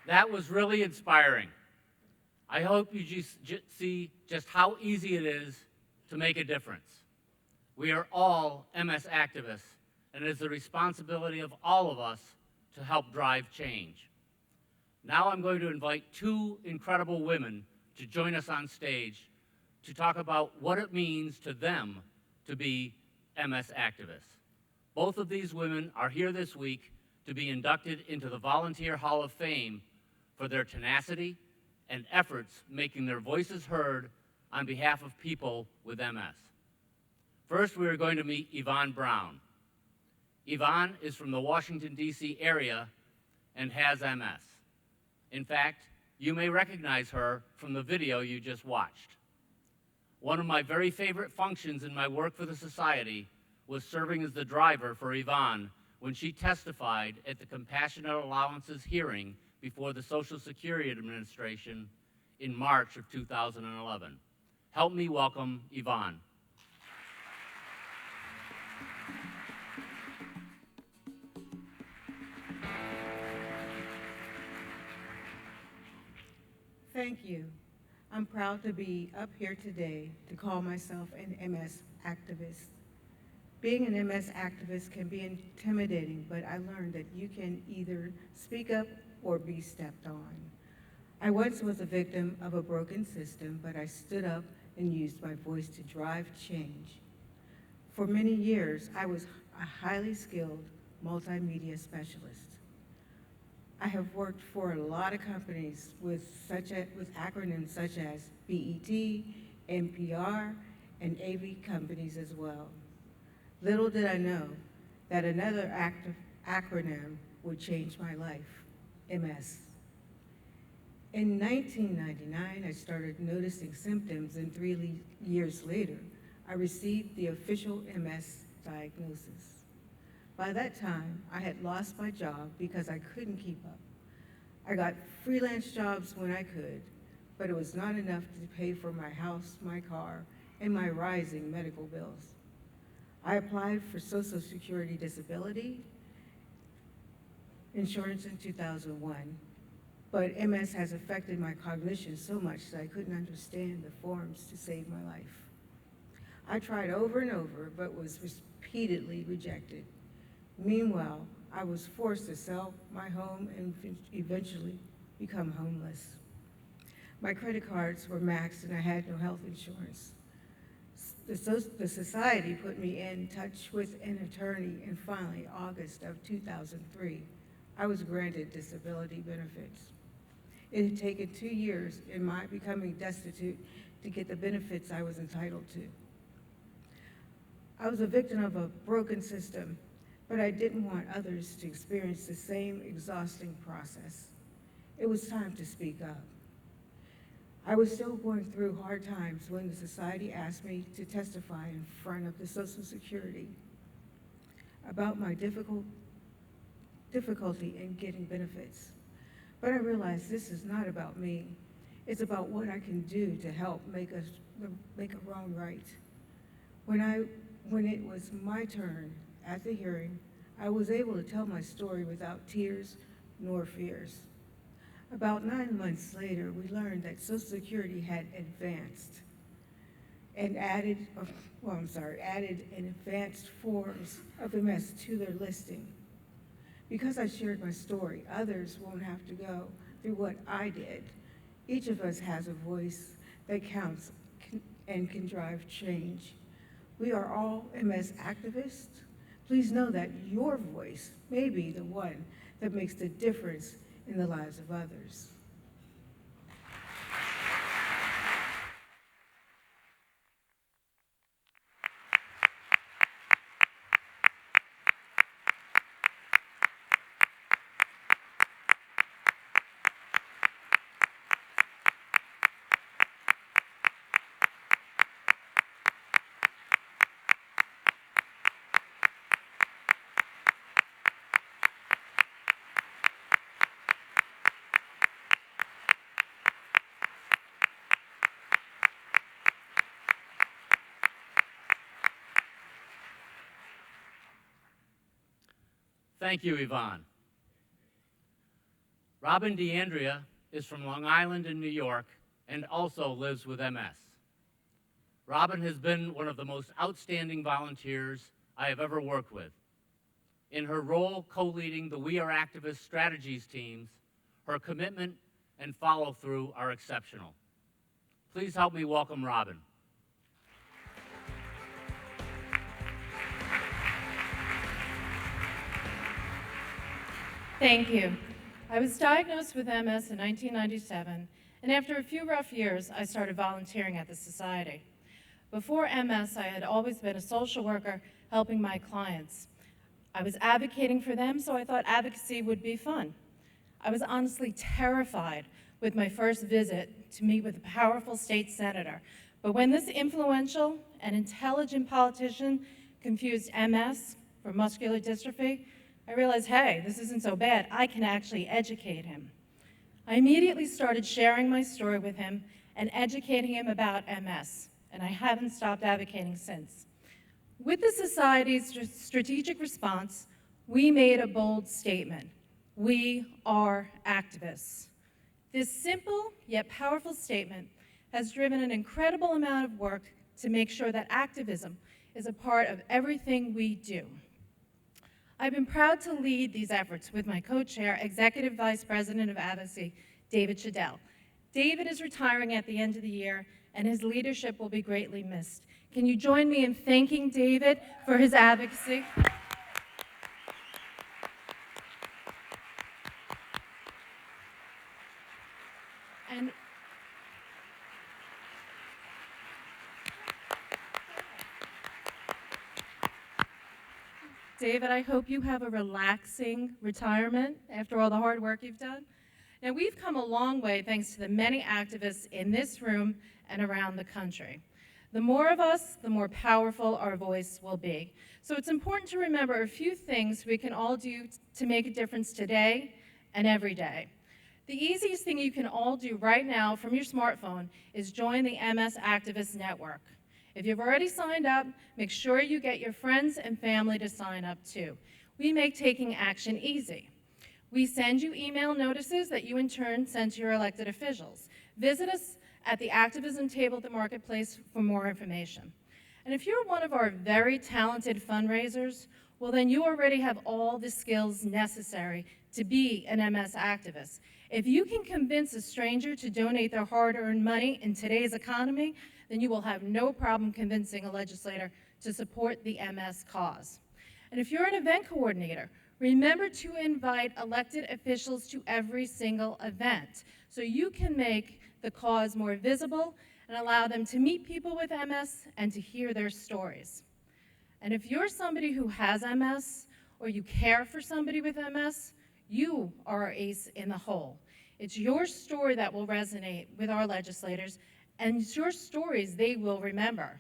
That was really inspiring. I hope you see just how easy it is to make a difference. We are all MS activists, and it is the responsibility of all of us to help drive change. Now I'm going to invite two incredible women to join us on stage to talk about what it means to them to be MS activists. Both of these women are here this week to be inducted into the Volunteer Hall of Fame for their tenacity and efforts making their voices heard on behalf of people with MS. First, we are going to meet Yvonne Brown. Yvonne is from the Washington, D.C. area and has MS. In fact, you may recognize her from the video you just watched. One of my very favorite functions in my work for the Society was serving as the driver for Yvonne when she testified at the Compassionate Allowances hearing before the Social Security Administration in March of 2011. Help me welcome Yvonne. Thank you. I'm proud to be up here today to call myself an MS activist. Being an MS activist can be intimidating, but I learned that you can either speak up or be stepped on. I once was a victim of a broken system, but I stood up and used my voice to drive change. For many years, I was a highly skilled multimedia specialist. I have worked for a lot of companies with acronyms such as BET, NPR, and AV companies as well. Little did I know that another acronym would change my life, MS. In 1999, I started noticing symptoms, and 3 years later, I received the official MS diagnosis. By that time, I had lost my job because I couldn't keep up. I got freelance jobs when I could, but it was not enough to pay for my house, my car, and my rising medical bills. I applied for Social Security disability insurance in 2001, but MS has affected my cognition so much that I couldn't understand the forms to save my life. I tried over and over, but was repeatedly rejected. Meanwhile, I was forced to sell my home and eventually become homeless. My credit cards were maxed and I had no health insurance. The society put me in touch with an attorney, and finally, August of 2003, I was granted disability benefits. It had taken 2 years in my becoming destitute to get the benefits I was entitled to. I was a victim of a broken system, but I didn't want others to experience the same exhausting process. It was time to speak up. I was still going through hard times when the society asked me to testify in front of the Social Security about my difficulty in getting benefits. But I realized this is not about me. It's about what I can do to help make a wrong right. When it was my turn at the hearing, I was able to tell my story without tears nor fears. About 9 months later, we learned that Social Security had advanced and added advanced forms of MS to their listing. Because I shared my story, others won't have to go through what I did. Each of us has a voice that counts and can drive change. We are all MS activists. Please know that your voice may be the one that makes the difference in the lives of others. Thank you, Yvonne. Robin D'Andrea is from Long Island in New York and also lives with MS. Robin has been one of the most outstanding volunteers I have ever worked with. In her role co-leading the We Are Activists strategies teams, her commitment and follow-through are exceptional. Please help me welcome Robin. Thank you. I was diagnosed with MS in 1997, and after a few rough years, I started volunteering at the Society. Before MS, I had always been a social worker helping my clients. I was advocating for them, so I thought advocacy would be fun. I was honestly terrified with my first visit to meet with a powerful state senator. But when this influential and intelligent politician confused MS for muscular dystrophy, I realized, hey, this isn't so bad. I can actually educate him. I immediately started sharing my story with him and educating him about MS, and I haven't stopped advocating since. With the Society's strategic response, we made a bold statement. We are activists. This simple yet powerful statement has driven an incredible amount of work to make sure that activism is a part of everything we do. I've been proud to lead these efforts with my co-chair, Executive Vice President of Advocacy, David Chatel. David is retiring at the end of the year, and his leadership will be greatly missed. Can you join me in thanking David for his advocacy? And David, I hope you have a relaxing retirement after all the hard work you've done. Now, we've come a long way thanks to the many activists in this room and around the country. The more of us, the more powerful our voice will be. So it's important to remember a few things we can all do to make a difference today and every day. The easiest thing you can all do right now from your smartphone is join the MS Activist Network. If you've already signed up, make sure you get your friends and family to sign up too. We make taking action easy. We send you email notices that you in turn send to your elected officials. Visit us at the activism table at the marketplace for more information. And if you're one of our very talented fundraisers, well then you already have all the skills necessary to be an MS activist. If you can convince a stranger to donate their hard-earned money in today's economy, then you will have no problem convincing a legislator to support the MS cause. And if you're an event coordinator, remember to invite elected officials to every single event so you can make the cause more visible and allow them to meet people with MS and to hear their stories. And if you're somebody who has MS or you care for somebody with MS, you are our ace in the hole. It's your story that will resonate with our legislators, and it's your stories they will remember.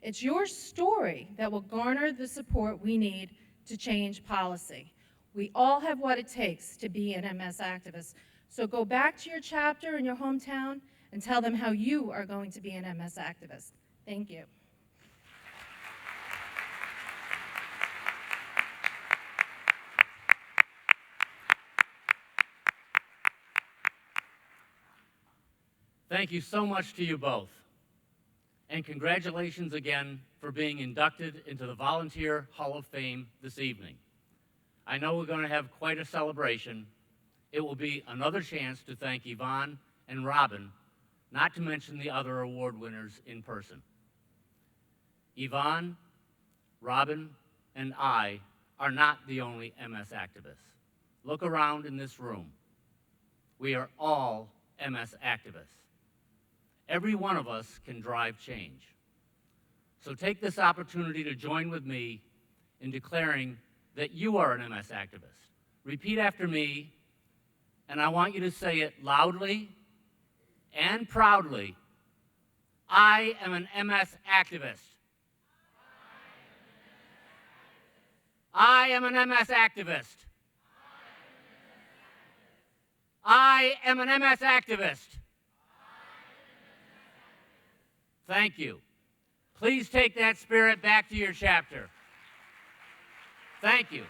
It's your story that will garner the support we need to change policy. We all have what it takes to be an MS activist. So go back to your chapter in your hometown and tell them how you are going to be an MS activist. Thank you. Thank you so much to you both. And congratulations again for being inducted into the Volunteer Hall of Fame this evening. I know we're going to have quite a celebration. It will be another chance to thank Yvonne and Robin, not to mention the other award winners in person. Yvonne, Robin, and I are not the only MS activists. Look around in this room. We are all MS activists. Every one of us can drive change. So take this opportunity to join with me in declaring that you are an MS activist. Repeat after me, and I want you to say it loudly and proudly. I am an MS activist. I am an MS activist. I am an MS activist. Thank you. Please take that spirit back to your chapter. Thank you.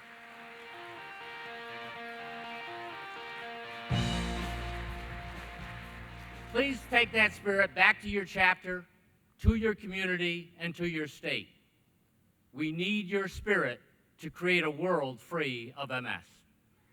Please take that spirit back to your chapter, to your community, and to your state. We need your spirit to create a world free of MS.